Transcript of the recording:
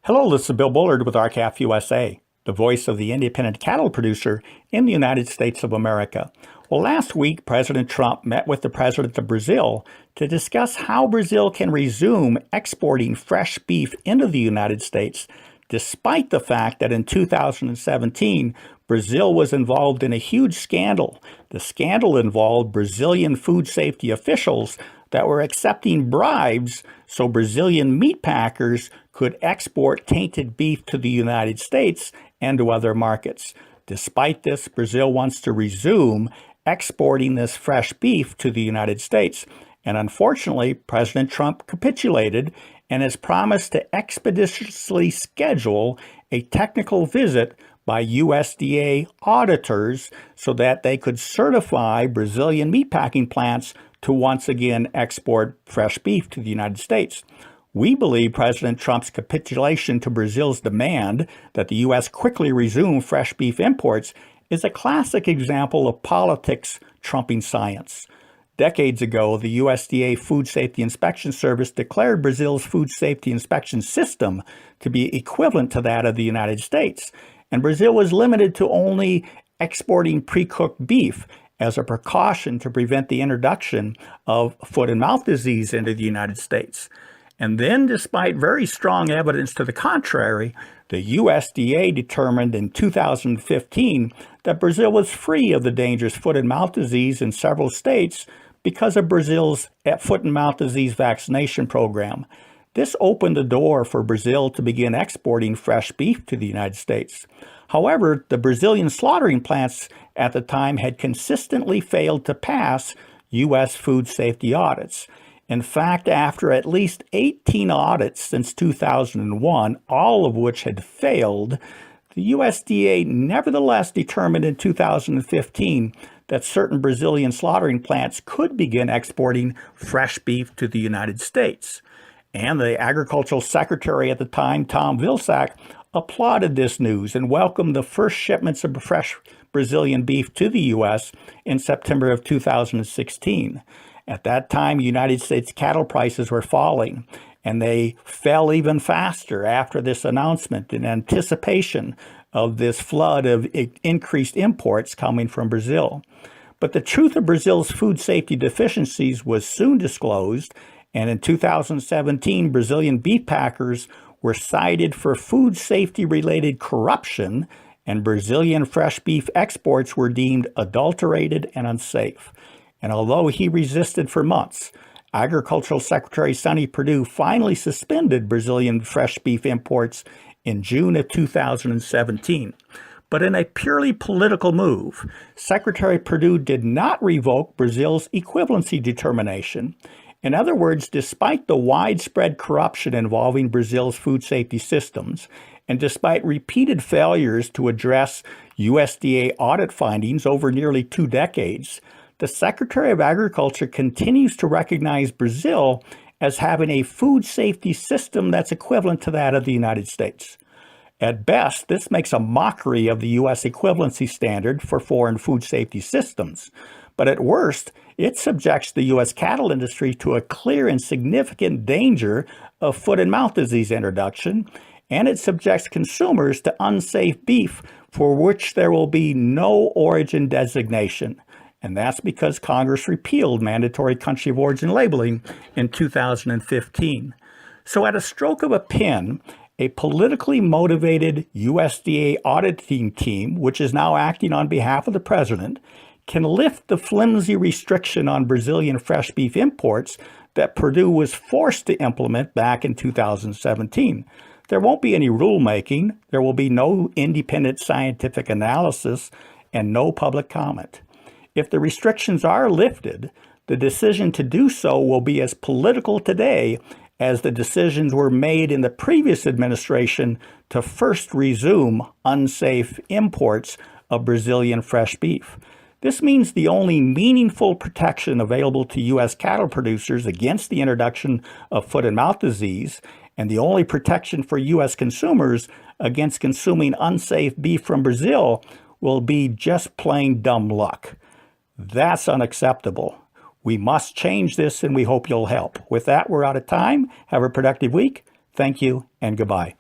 Hello, this is Bill Bullard with RCAF USA, the voice of the independent cattle producer in the United States of America. Well, last week, President Trump met with the president of Brazil to discuss how Brazil can resume exporting fresh beef into the United States, despite the fact that in 2017, Brazil was involved in a huge scandal. The scandal involved Brazilian food safety officials that were accepting bribes so Brazilian meat packers could export tainted beef to the United States and to other markets. Despite this, Brazil wants to resume exporting this fresh beef to the United States. And unfortunately, President Trump capitulated and has promised to expeditiously schedule a technical visit by USDA auditors so that they could certify Brazilian meatpacking plants to once again export fresh beef to the United States. We believe President Trump's capitulation to Brazil's demand that the U.S. quickly resume fresh beef imports is a classic example of politics trumping science. Decades ago, the USDA Food Safety Inspection Service declared Brazil's food safety inspection system to be equivalent to that of the United States, and Brazil was limited to only exporting pre-cooked beef as a precaution to prevent the introduction of foot and mouth disease into the United States. And then, despite very strong evidence to the contrary, the USDA determined in 2015 that Brazil was free of the dangerous foot and mouth disease in several states because of Brazil's foot and mouth disease vaccination program. This opened the door for Brazil to begin exporting fresh beef to the United States. However, the Brazilian slaughtering plants at the time had consistently failed to pass U.S. food safety audits. In fact, after at least 18 audits since 2001, all of which had failed, the USDA nevertheless determined in 2015 that certain Brazilian slaughtering plants could begin exporting fresh beef to the United States. And the Agricultural Secretary at the time, Tom Vilsack, applauded this news and welcomed the first shipments of fresh Brazilian beef to the U.S. in September of 2016. At that time, United States cattle prices were falling, and they fell even faster after this announcement in anticipation of this flood of increased imports coming from Brazil. But the truth of Brazil's food safety deficiencies was soon disclosed, and in 2017, Brazilian beef packers were cited for food safety-related corruption, and Brazilian fresh beef exports were deemed adulterated and unsafe. And although he resisted for months, Agricultural Secretary Sonny Perdue finally suspended Brazilian fresh beef imports in June of 2017. But in a purely political move, Secretary Perdue did not revoke Brazil's equivalency determination. In other words, despite the widespread corruption involving Brazil's food safety systems, and despite repeated failures to address USDA audit findings over nearly 2 decades, the Secretary of Agriculture continues to recognize Brazil as having a food safety system that's equivalent to that of the United States. At best, this makes a mockery of the U.S. equivalency standard for foreign food safety systems. But at worst, it subjects the U.S. cattle industry to a clear and significant danger of foot and mouth disease introduction, and it subjects consumers to unsafe beef for which there will be no origin designation. And that's because Congress repealed mandatory country of origin labeling in 2015. So at a stroke of a pen, a politically motivated USDA auditing team, which is now acting on behalf of the president, can lift the flimsy restriction on Brazilian fresh beef imports that Perdue was forced to implement back in 2017. There won't be any rulemaking, there will be no independent scientific analysis, and no public comment. If the restrictions are lifted, the decision to do so will be as political today as the decisions were made in the previous administration to first resume unsafe imports of Brazilian fresh beef. This means the only meaningful protection available to U.S. cattle producers against the introduction of foot and mouth disease, and the only protection for U.S. consumers against consuming unsafe beef from Brazil, will be just plain dumb luck. That's unacceptable. We must change this, and we hope you'll help. With that, we're out of time. Have a productive week. Thank you, and goodbye.